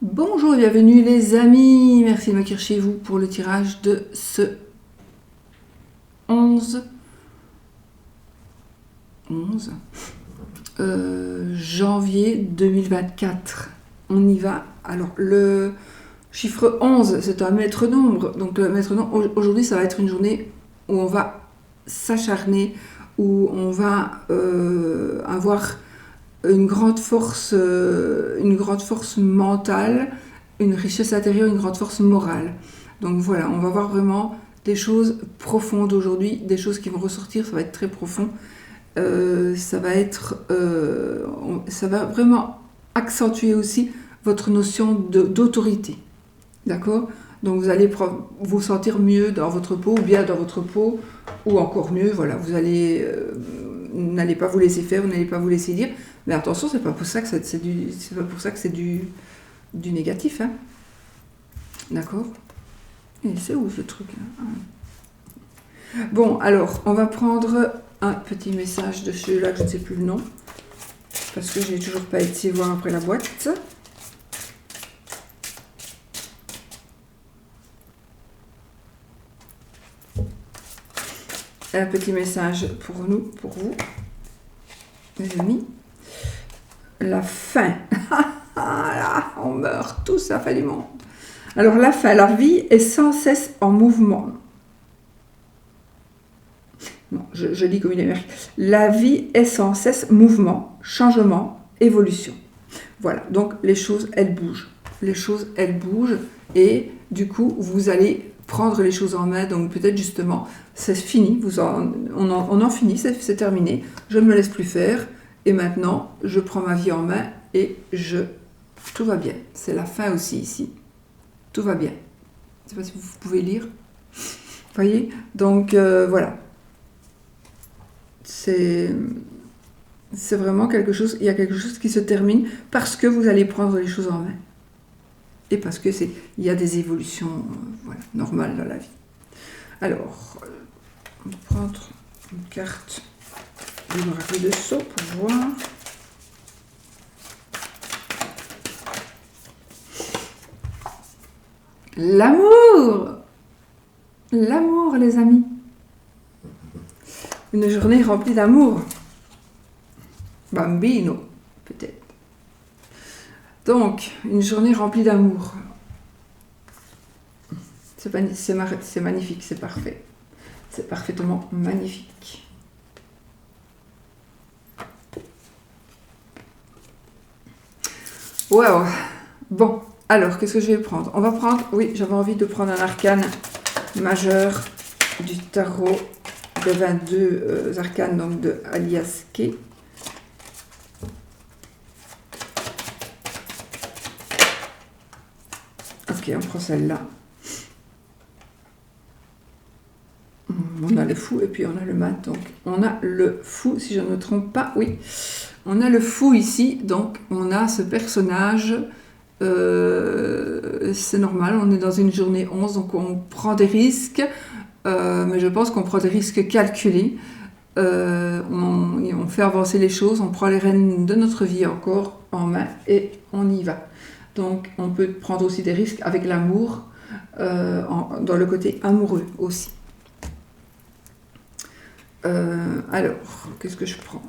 Bonjour et bienvenue les amis, merci de m'accueillir chez vous pour le tirage de ce 11 janvier 2024. On y va. Alors le chiffre 11 c'est un maître nombre, donc le maître nombre aujourd'hui ça va être une journée où on va s'acharner, où on va avoir une grande force mentale, une richesse intérieure, une grande force morale. Donc voilà, on va voir vraiment des choses profondes aujourd'hui, des choses qui vont ressortir, ça va être très profond. Ça va vraiment accentuer aussi votre notion d'autorité. D'accord ? Donc vous allez vous sentir mieux dans votre peau, ou bien dans votre peau, ou encore mieux, voilà, vous n'allez pas vous laisser faire, vous n'allez pas vous laisser dire. Mais attention, c'est pas pour ça que c'est du négatif, hein. D'accord ? Et c'est où ce truc, hein ? Bon, alors, on va prendre un petit message de celui-là, que je ne sais plus le nom, parce que je n'ai toujours pas été voir après la boîte. Un petit message pour nous, pour vous, les amis. La fin. On meurt tous à la fin du monde. Alors la fin, la vie est sans cesse en mouvement. Non, je lis comme une émerge. La vie est sans cesse mouvement, changement, évolution. Voilà, donc les choses, elles bougent. Les choses, elles bougent et du coup, vous allez prendre les choses en main. Donc peut-être justement, c'est fini, on en finit, c'est terminé. Je ne me laisse plus faire et maintenant, je prends ma vie en main et tout va bien. C'est la fin aussi ici. Tout va bien. Je ne sais pas si vous pouvez lire. Vous voyez ? Donc voilà. C'est vraiment quelque chose, il y a quelque chose qui se termine parce que vous allez prendre les choses en main. Et parce que il y a des évolutions voilà, normales dans la vie. Alors, on va prendre une carte de l'oracle de Sceaux pour voir. L'amour! L'amour, les amis. Une journée remplie d'amour. Bambino, peut-être. Donc, une journée remplie d'amour. C'est magnifique, c'est parfait. C'est parfaitement magnifique. Wow. Bon, alors, qu'est-ce que je vais prendre ? On va prendre, oui, j'avais envie de prendre un arcane majeur du tarot des 22 arcanes donc de Alias Kay. Ok, on prend celle-là. On a le fou et puis on a le mat. Donc on a le fou, si je ne me trompe pas. Oui, on a le fou ici. Donc on a ce personnage. C'est normal, on est dans une journée 11, donc on prend des risques. Mais je pense qu'on prend des risques calculés. On fait avancer les choses, on prend les rênes de notre vie encore en main et on y va. Donc on peut prendre aussi des risques avec l'amour, dans le côté amoureux aussi. Alors, qu'est-ce que je prends ?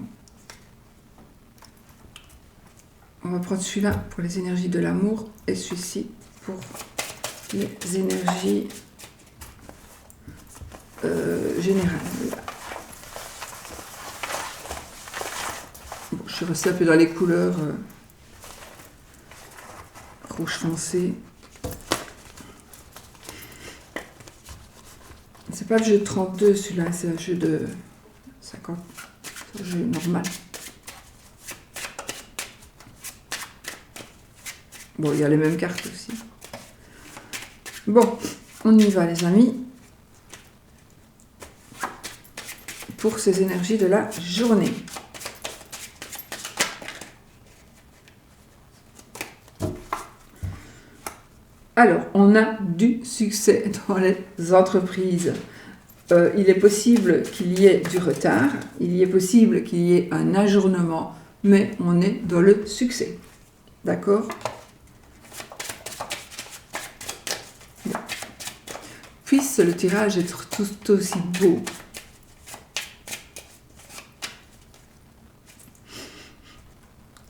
On va prendre celui-là pour les énergies de l'amour et celui-ci pour les énergies générales. Bon, je suis restée un peu dans les couleurs rouge foncé. C'est pas le jeu de 32 celui-là, c'est un jeu de 50. C'est un jeu normal. Bon, il y a les mêmes cartes aussi. Bon, on y va les amis. Pour ces énergies de la journée. Alors, on a du succès dans les entreprises. Il est possible qu'il y ait du retard, il est possible qu'il y ait un ajournement, mais on est dans le succès. D'accord ? puisse le tirage être tout aussi beau.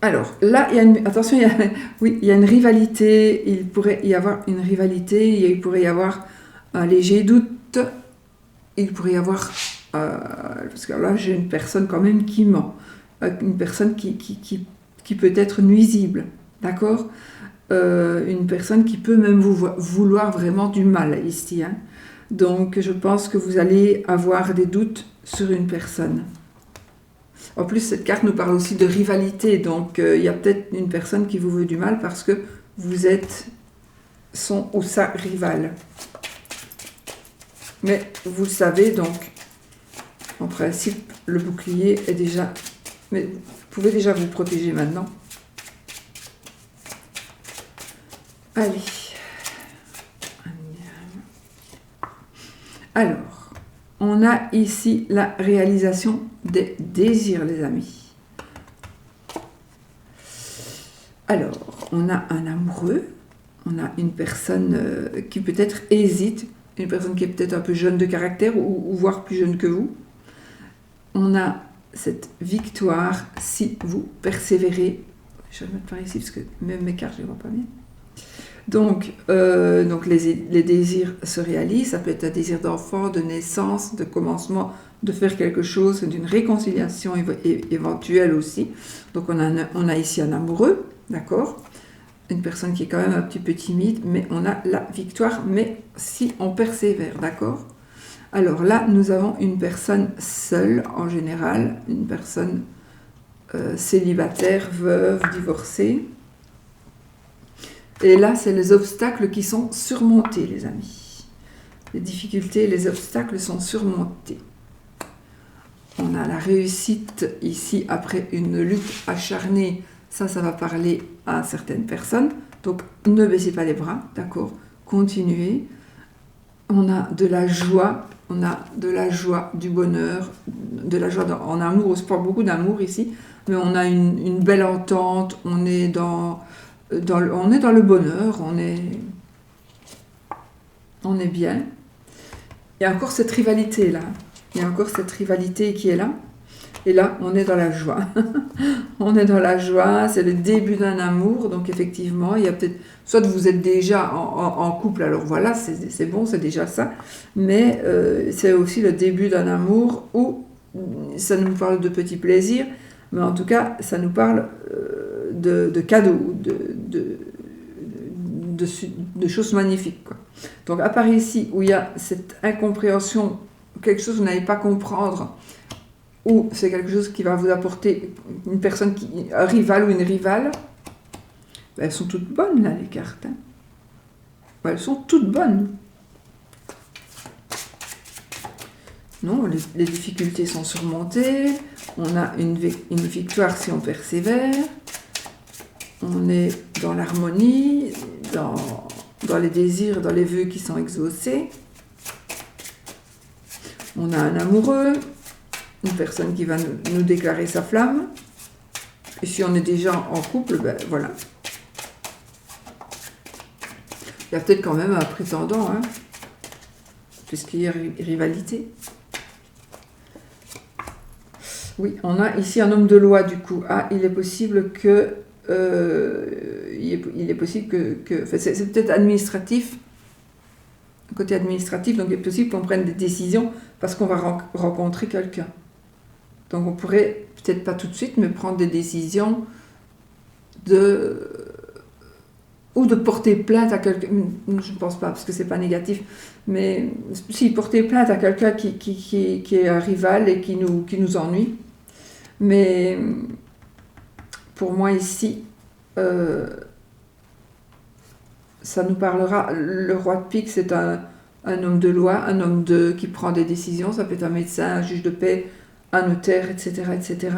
Alors, là, attention, il y a une rivalité, il pourrait y avoir une rivalité, il pourrait y avoir un léger doute, il pourrait y avoir, parce que là, j'ai une personne quand même qui ment, une personne qui peut être nuisible, d'accord, une personne qui peut même vous vouloir vraiment du mal ici, hein. Donc, je pense que vous allez avoir des doutes sur une personne. En plus, cette carte nous parle aussi de rivalité, donc il y a peut-être une personne qui vous veut du mal parce que vous êtes son ou sa rivale. Mais vous le savez, donc, en principe, le bouclier est déjà... Mais vous pouvez déjà vous protéger maintenant. Allez. Alors, on a ici la réalisation des désirs, les amis. Alors, on a un amoureux, on a une personne qui peut-être hésite, une personne qui est peut-être un peu jeune de caractère ou voire plus jeune que vous. On a cette victoire si vous persévérez. Je vais le mettre par ici parce que même mes cartes, je ne les vois pas bien. Donc les désirs se réalisent, ça peut être un désir d'enfant, de naissance, de commencement, de faire quelque chose, d'une réconciliation éventuelle aussi. Donc on a ici un amoureux, d'accord, une personne qui est quand même un petit peu timide, mais on a la victoire, mais si on persévère, d'accord. Alors là, nous avons une personne seule en général, une personne célibataire, veuve, divorcée. Et là, c'est les obstacles qui sont surmontés, les amis. Les difficultés, les obstacles sont surmontés. On a la réussite ici après une lutte acharnée. Ça va parler à certaines personnes. Donc, ne baissez pas les bras, d'accord? Continuez. On a de la joie. On a de la joie, du bonheur, de la joie en amour. On se parle beaucoup d'amour ici. Mais on a une belle entente. On est dans le bonheur, on est bien. Il y a encore cette rivalité là. Il y a encore cette rivalité qui est là. Et là, on est dans la joie. On est dans la joie, c'est le début d'un amour. Donc effectivement, il y a peut-être... Soit vous êtes déjà en couple, alors voilà, c'est bon, c'est déjà ça. Mais c'est aussi le début d'un amour où ça nous parle de petits plaisirs. Mais en tout cas, ça nous parle de cadeaux, de choses magnifiques, quoi. Donc, à part ici, où il y a cette incompréhension, quelque chose que vous n'allez pas comprendre, ou c'est quelque chose qui va vous apporter une personne, un rival ou une rivale, ben, elles sont toutes bonnes, là, les cartes. Hein. Ben, elles sont toutes bonnes. Non, les difficultés sont surmontées, on a une victoire si on persévère, on est dans l'harmonie, dans les désirs, dans les vœux qui sont exaucés. On a un amoureux, une personne qui va nous déclarer sa flamme. Et si on est déjà en couple, ben voilà. Il y a peut-être quand même un prétendant, hein, puisqu'il y a rivalité. Oui, on a ici un homme de loi, du coup. Ah, il est possible que... il est possible que enfin, c'est peut-être administratif, côté administratif, donc il est possible qu'on prenne des décisions parce qu'on va rencontrer quelqu'un. Donc on pourrait, peut-être pas tout de suite, mais prendre des décisions ou de porter plainte à quelqu'un, je ne pense pas, parce que c'est pas négatif, mais si porter plainte à quelqu'un qui est un rival et qui nous ennuie. Mais pour moi ici, ça nous parlera, le roi de pique, c'est un homme de loi, un homme qui prend des décisions, ça peut être un médecin, un juge de paix, un notaire, etc., etc.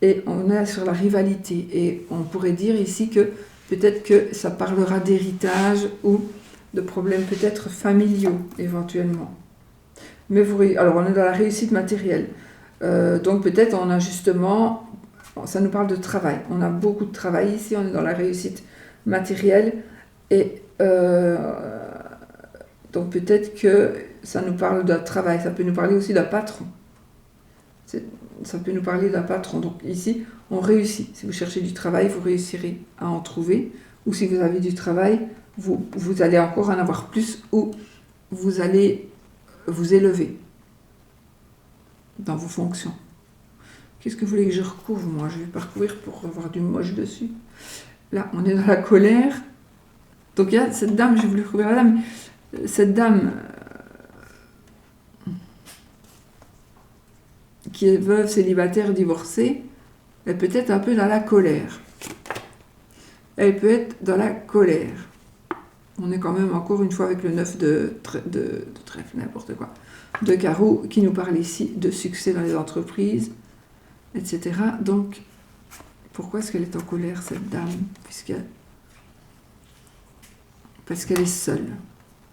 Et on est sur la rivalité, et on pourrait dire ici que peut-être que ça parlera d'héritage ou de problèmes peut-être familiaux, éventuellement. Mais alors on est dans la réussite matérielle. Donc peut-être on a justement, ça nous parle de travail, on a beaucoup de travail ici, on est dans la réussite matérielle et Donc peut-être que ça nous parle d'un travail, ça peut nous parler aussi d'un patron. Ça peut nous parler d'un patron. Donc ici, on réussit. Si vous cherchez du travail, vous réussirez à en trouver. Ou si vous avez du travail, vous allez encore en avoir plus, ou vous allez vous élever dans vos fonctions. Qu'est-ce que vous voulez que je recouvre, moi? Je vais parcourir pour avoir du moche dessus. Là, on est dans la colère. Donc il y a cette dame, j'ai voulu recouvrir la dame. Cette dame qui est veuve, célibataire, divorcée, elle peut être un peu dans la colère. Elle peut être dans la colère. On est quand même encore une fois avec le 9 de trèfle, n'importe quoi. De carreau, qui nous parle ici de succès dans les entreprises, etc. Donc, pourquoi est-ce qu'elle est en colère, cette dame? Parce qu'elle est seule.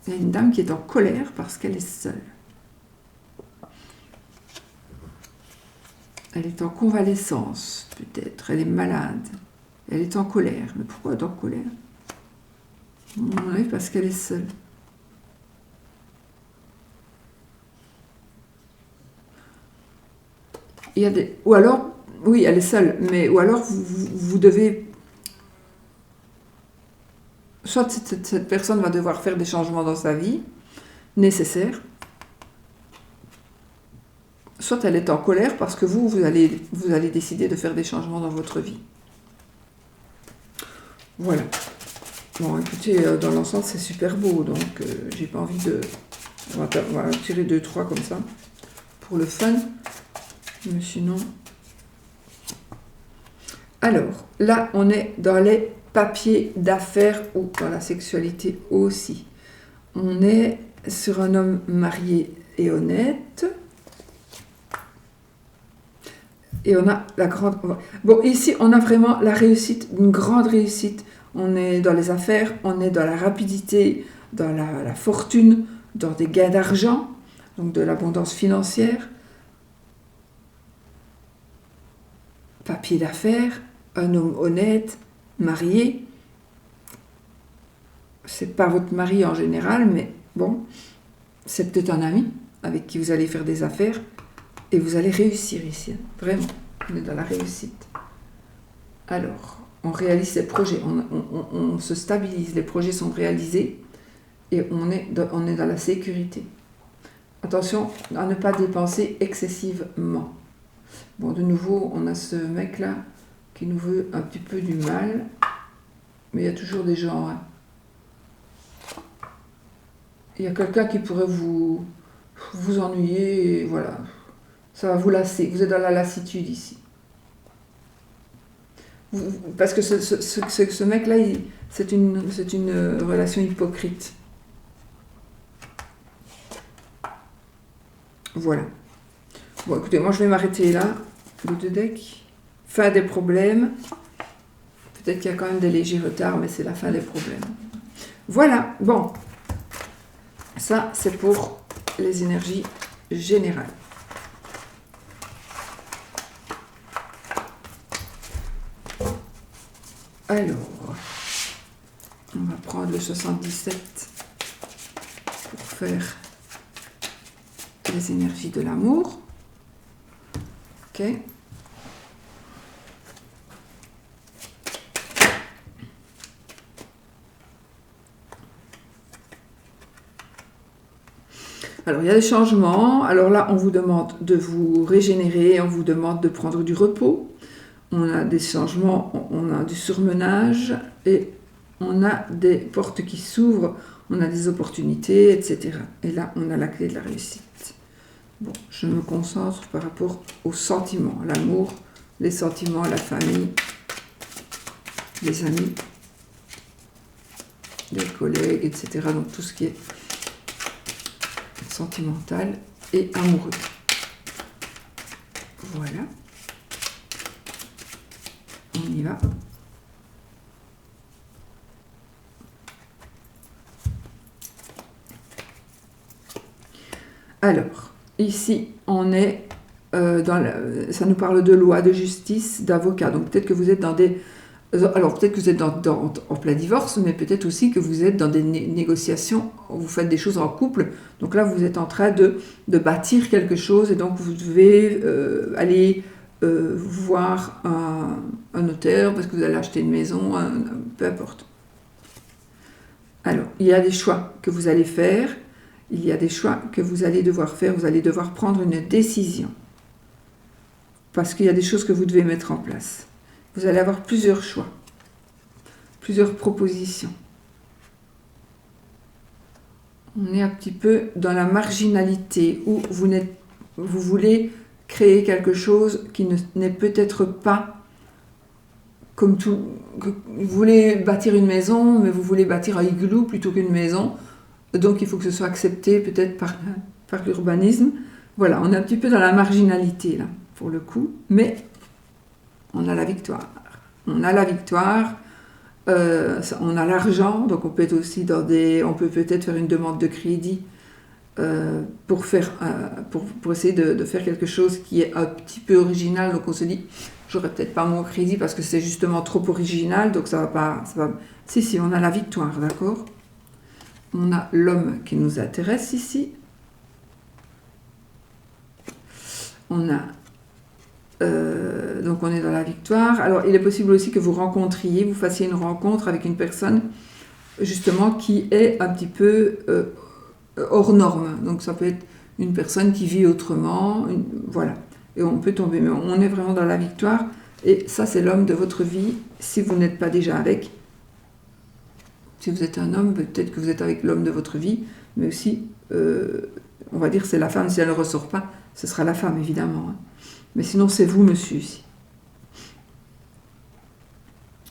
Il y a une dame qui est en colère parce qu'elle est seule. Elle est en convalescence, peut-être. Elle est malade. Elle est en colère. Mais pourquoi elle est en colère? Oui, parce qu'elle est seule. Il y a des... Ou alors, oui, elle est seule, mais ou alors vous devez... Soit cette personne va devoir faire des changements dans sa vie, nécessaires, soit elle est en colère parce que vous allez décider de faire des changements dans votre vie. Voilà. Bon, écoutez, dans l'ensemble, c'est super beau, donc j'ai pas envie de... On va tirer 2-3 comme ça, pour le fun. Mais sinon... Alors, là, on est dans les papiers d'affaires ou dans la sexualité aussi. On est sur un homme marié et honnête. Et on a la grande... Bon, ici, on a vraiment la réussite, une grande réussite. On est dans les affaires, on est dans la rapidité, dans la fortune, dans des gains d'argent, donc de l'abondance financière. Papier d'affaires, un homme honnête, marié. C'est pas votre mari en général, mais bon, c'est peut-être un ami avec qui vous allez faire des affaires et vous allez réussir ici. Vraiment, on est dans la réussite. Alors, on réalise ses projets, on se stabilise, les projets sont réalisés et on est dans la sécurité. Attention à ne pas dépenser excessivement. Bon, de nouveau, on a ce mec-là qui nous veut un petit peu du mal, mais il y a toujours des gens... Hein. Il y a quelqu'un qui pourrait vous ennuyer, et voilà. Ça va vous lasser, vous êtes dans la lassitude ici. Parce que ce mec-là, c'est une relation hypocrite. Voilà. Bon, écoutez, moi je vais m'arrêter là. Le 2 deck. Fin des problèmes. Peut-être qu'il y a quand même des légers retards, mais c'est la fin des problèmes. Voilà, bon. Ça, c'est pour les énergies générales. Alors, on va prendre le 77 pour faire les énergies de l'amour. Ok. Alors, il y a des changements. Alors là, on vous demande de vous régénérer, on vous demande de prendre du repos. On a des changements, on a du surmenage et on a des portes qui s'ouvrent, on a des opportunités, etc. Et là, on a la clé de la réussite. Bon, je me concentre par rapport aux sentiments, l'amour, les sentiments, la famille, les amis, les collègues, etc. Donc tout ce qui est sentimental et amoureux. Voilà. On y va. Alors, ici, on est ça nous parle de loi, de justice, d'avocat. Donc peut-être que vous êtes dans des Alors peut-être que vous êtes en plein divorce, mais peut-être aussi que vous êtes dans des négociations, vous faites des choses en couple. Donc là, vous êtes en train de bâtir quelque chose et donc vous devez aller voir un notaire parce que vous allez acheter une maison, peu importe. Alors, il y a des choix que vous allez faire, il y a des choix que vous allez devoir faire, vous allez devoir prendre une décision. Parce qu'il y a des choses que vous devez mettre en place. Vous allez avoir plusieurs choix, plusieurs propositions. On est un petit peu dans la marginalité où vous voulez créer quelque chose qui n'est peut-être pas comme tout. Vous voulez bâtir une maison, mais vous voulez bâtir un igloo plutôt qu'une maison. Donc il faut que ce soit accepté peut-être par l'urbanisme. Voilà, on est un petit peu dans la marginalité là, pour le coup, mais on a la victoire. On a la victoire, on a l'argent, donc on peut être aussi on peut peut-être faire une demande de crédit pour essayer de faire quelque chose qui est un petit peu original. Donc on se dit, j'aurais peut-être pas mon crédit parce que c'est justement trop original, donc ça va pas. Si, on a la victoire, d'accord ? On a l'homme qui nous intéresse ici. On a donc on est dans la victoire. Alors il est possible aussi que vous fassiez une rencontre avec une personne justement qui est un petit peu hors norme. Donc ça peut être une personne qui vit autrement, voilà. Et on peut tomber, mais on est vraiment dans la victoire. Et ça c'est l'homme de votre vie si vous n'êtes pas déjà avec. Si vous êtes un homme, peut-être que vous êtes avec l'homme de votre vie, mais aussi, on va dire c'est la femme. Si elle ne ressort pas, ce sera la femme évidemment. Mais sinon c'est vous monsieur ici.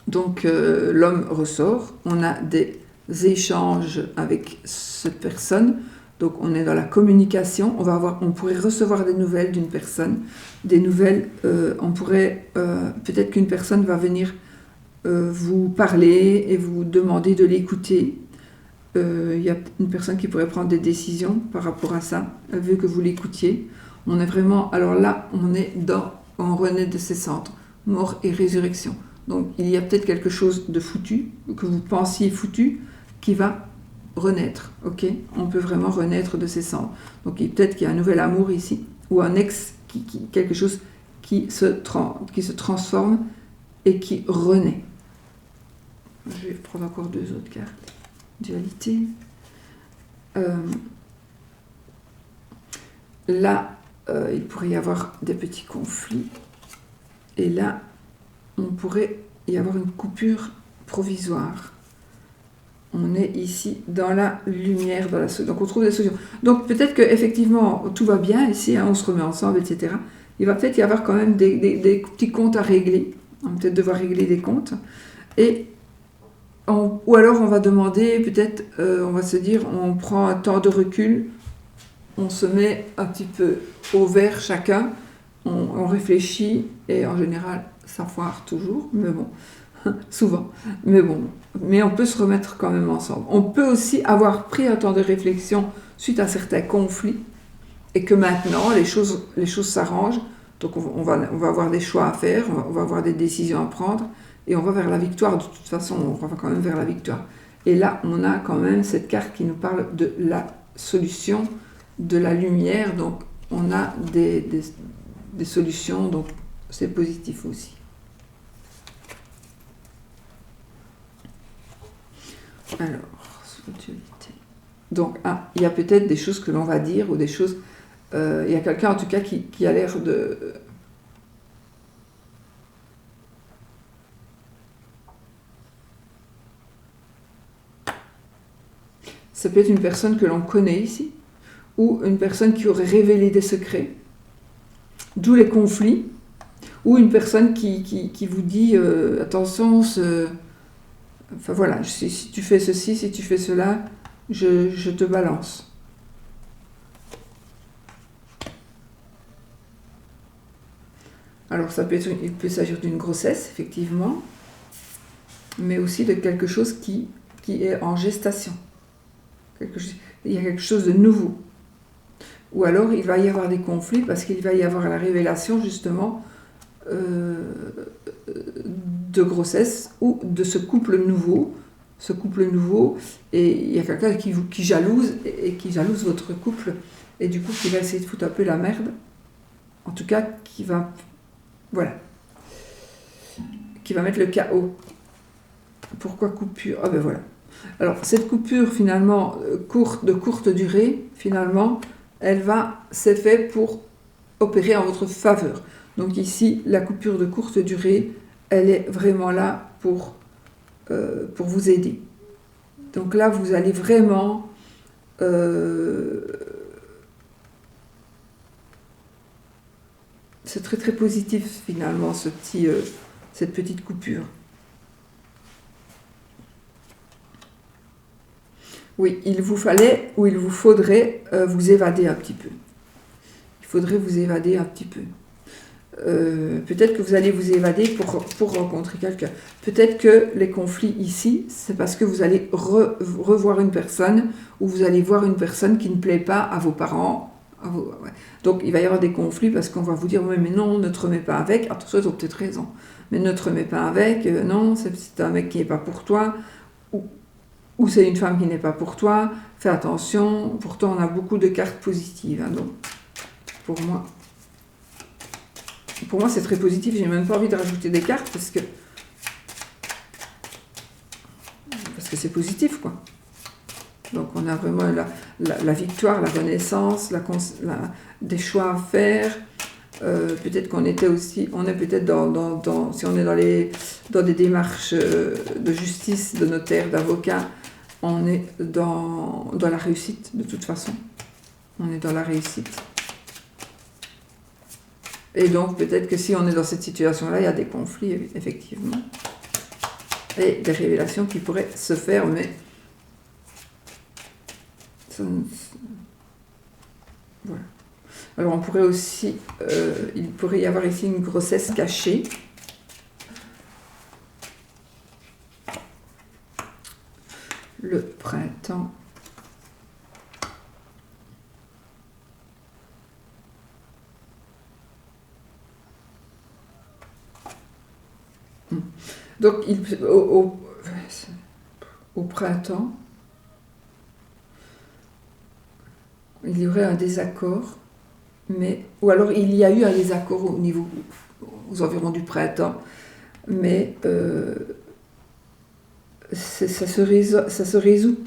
Donc l'homme ressort, on a des échanges avec cette personne, donc on est dans la communication, on pourrait recevoir des nouvelles d'une personne, peut-être qu'une personne va venir vous parler et vous demander de l'écouter. Il y a une personne qui pourrait prendre des décisions par rapport à ça, elle veut que vous l'écoutiez. On est vraiment, alors là, on renaît de ses cendres, mort et résurrection. Donc il y a peut-être quelque chose de foutu, que vous pensiez foutu, qui va renaître, ok ? On peut vraiment renaître de ses cendres. Donc peut-être qu'il y a un nouvel amour ici, ou un ex, quelque chose qui se transforme et qui renaît. Je vais prendre encore 2 autres cartes. Dualité. Là, il pourrait y avoir des petits conflits. Et là, on pourrait y avoir une coupure provisoire. On est ici dans la lumière, donc on trouve des solutions. Donc peut-être qu'effectivement, tout va bien ici, on se remet ensemble, etc. Il va peut-être y avoir quand même des petits comptes à régler. On va peut-être devoir régler des comptes. Ou alors on va demander, peut-être, on va se dire, on prend un temps de recul, on se met un petit peu au vert chacun, on réfléchit, et en général, ça foire toujours, mais bon, souvent, mais on peut se remettre quand même ensemble. On peut aussi avoir pris un temps de réflexion suite à certains conflits, et que maintenant, les choses s'arrangent, donc on va avoir des choix à faire, on va avoir des décisions à prendre, et on va vers la victoire. De toute façon, on va quand même vers la victoire. Et là, on a quand même cette carte qui nous parle de la solution, de la lumière. Donc, on a des solutions, donc c'est positif aussi. Alors, spiritualité. Donc, il y a peut-être des choses que l'on va dire, ou des choses... il y a quelqu'un, en tout cas, qui a l'air de... Ça peut être une personne que l'on connaît ici, ou une personne qui aurait révélé des secrets, d'où les conflits, ou une personne qui vous dit attention, enfin voilà, si tu fais ceci, si tu fais cela, je te balance. Alors il peut s'agir d'une grossesse, effectivement, mais aussi de quelque chose qui est en gestation. Il y a quelque chose de nouveau. Ou alors il va y avoir des conflits parce qu'il va y avoir la révélation justement de grossesse ou de ce couple nouveau. Et il y a quelqu'un qui jalouse et qui jalouse votre couple et du coup qui va essayer de foutre un peu la merde. En tout cas, qui va mettre le chaos. Pourquoi coupure? Ah ben voilà. Alors cette coupure finalement de courte durée, finalement, c'est fait pour opérer en votre faveur. Donc ici, la coupure de courte durée, elle est vraiment là pour vous aider. Donc là, vous allez vraiment c'est très très positif finalement cette petite coupure. Oui, il vous faudrait vous évader un petit peu. Il faudrait vous évader un petit peu. Peut-être que vous allez vous évader pour rencontrer quelqu'un. Peut-être que les conflits ici, c'est parce que vous allez revoir une personne ou vous allez voir une personne qui ne plaît pas à vos parents. Ouais. Donc il va y avoir des conflits parce qu'on va vous dire oui, mais non, ne te remets pas avec. Attention, ils ont peut-être raison. Mais ne te remets pas avec. Non, c'est un mec qui n'est pas pour toi. Ou c'est une femme qui n'est pas pour toi. Fais attention. Pourtant, on a beaucoup de cartes positives. Hein, donc, pour moi, c'est très positif. J'ai même pas envie de rajouter des cartes parce que c'est positif, quoi. Donc, on a vraiment la victoire, la renaissance, des choix à faire. Peut-être qu'on était aussi, on est peut-être si on est dans des démarches de justice, de notaire, d'avocat, on est dans la réussite de toute façon. On est dans la réussite. Et donc, peut-être que si on est dans cette situation-là, il y a des conflits, effectivement. Et des révélations qui pourraient se faire, mais... Voilà. Alors, on pourrait aussi... il pourrait y avoir ici une grossesse cachée. Le printemps... Donc, au printemps, il y aurait un désaccord, ou alors il y a eu un désaccord aux environs du printemps, mais ça se résout,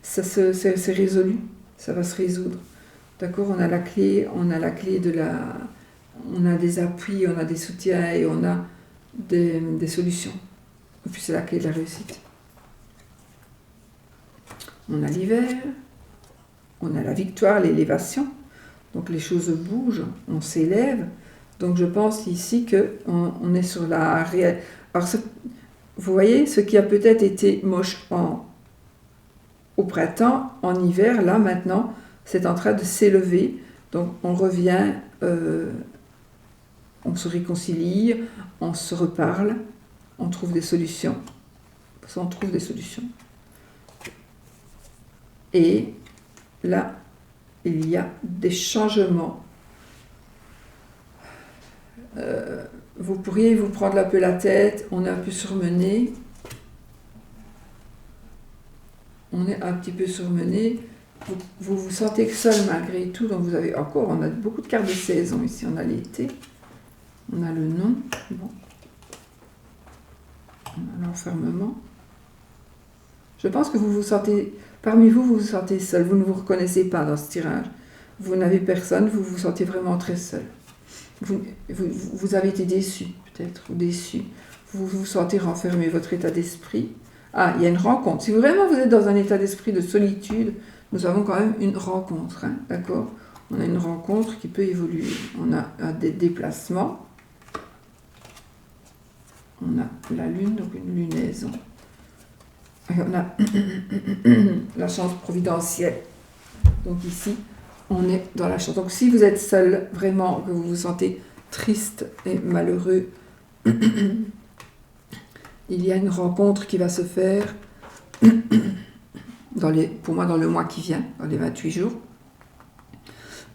c'est résolu, ça va se résoudre. D'accord, on a la clé on a des appuis, on a des soutiens et on a des solutions. Et puis c'est la clé de la réussite. On a l'hiver, on a la victoire, l'élévation. Donc les choses bougent, on s'élève. Donc je pense ici qu'on est sur la réelle. Alors vous voyez, ce qui a peut-être été moche au printemps, en hiver, là maintenant, c'est en train de s'élever. Donc on revient, on se réconcilie, on se reparle, on trouve des solutions. On trouve des solutions. Et là, il y a des changements. Vous pourriez vous prendre un peu la tête, on est un peu surmené. On est un petit peu surmené. Vous vous sentez seul malgré tout, donc vous avez encore, on a beaucoup de cartes de saison ici, on a l'été, on a le non, bon. On a l'enfermement. Je pense que vous vous sentez, parmi vous, vous vous sentez seul, vous ne vous reconnaissez pas dans ce tirage. Vous n'avez personne, vous vous sentez vraiment très seul. Vous avez été déçu, peut-être, ou déçu. Vous vous sentez renfermé, votre état d'esprit. Ah, il y a une rencontre. Si vraiment vous êtes dans un état d'esprit de solitude, nous avons quand même une rencontre, hein, d'accord? On a une rencontre qui peut évoluer. On a des déplacements. On a la lune, donc une lunaison. Et on a la chance providentielle. Donc ici, on est dans la chance. Donc si vous êtes seul, vraiment, que vous vous sentez triste et malheureux, il y a une rencontre qui va se faire pour moi dans le mois qui vient, dans les 28 jours.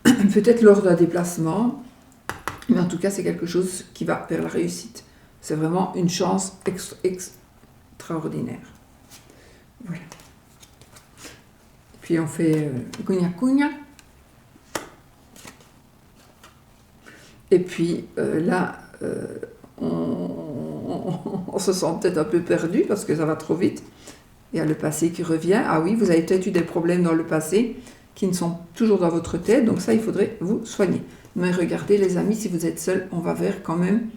Peut-être lors d'un déplacement, mais en tout cas c'est quelque chose qui va vers la réussite. C'est vraiment une chance extraordinaire. Voilà. Puis on fait cugna cugna. Et puis là, on se sent peut-être un peu perdu parce que ça va trop vite. Il y a le passé qui revient. Ah oui, vous avez peut-être eu des problèmes dans le passé qui ne sont toujours dans votre tête. Donc ça, il faudrait vous soigner. Mais regardez les amis, si vous êtes seuls, on va vers quand même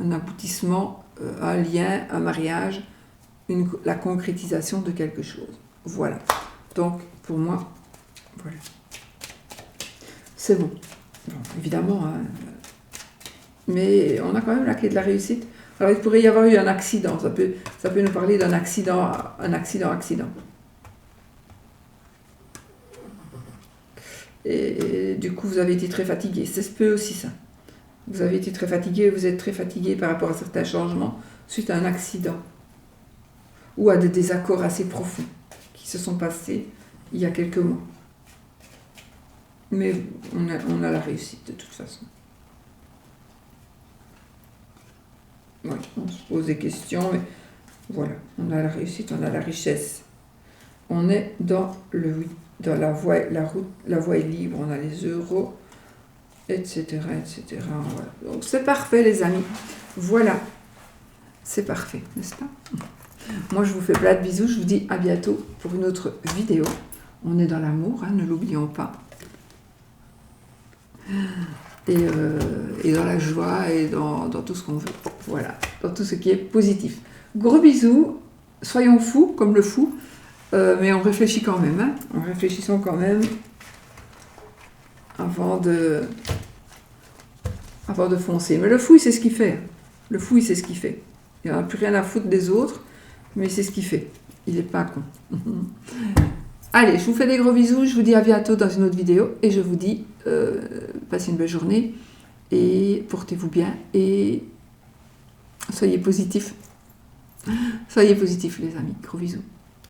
un aboutissement, un lien, un mariage, la concrétisation de quelque chose. Voilà. Donc pour moi, voilà. C'est bon. Bon, évidemment, hein, mais on a quand même la clé de la réussite. Alors il pourrait y avoir eu un accident, ça peut nous parler d'un accident, accident. Et du coup vous avez été très fatigué, ça se peut aussi ça. Vous avez été très fatigué, vous êtes très fatigué par rapport à certains changements suite à un accident ou à des désaccords assez profonds qui se sont passés il y a quelques mois. Mais on a la réussite de toute façon. Oui, on se pose des questions, mais voilà, on a la réussite, on a la richesse. On est dans la voie est libre, on a les euros, etc., etc. Voilà. Donc c'est parfait les amis. Voilà, c'est parfait, n'est-ce pas? Moi je vous fais plein de bisous, je vous dis à bientôt pour une autre vidéo. On est dans l'amour, hein, ne l'oublions pas. Et dans la joie et dans tout ce qu'on veut. Voilà, dans tout ce qui est positif. Gros bisous, soyons fous comme le fou, mais on réfléchit quand même, hein, en réfléchissant quand même avant de foncer. Mais le fou, il sait ce qu'il fait. Le fou, il sait ce qu'il fait. Il n'en a plus rien à foutre des autres, mais c'est ce qu'il fait. Il n'est pas con. Allez, je vous fais des gros bisous, je vous dis à bientôt dans une autre vidéo et je vous dis passez une belle journée et portez-vous bien et soyez positifs. Soyez positifs les amis, gros bisous.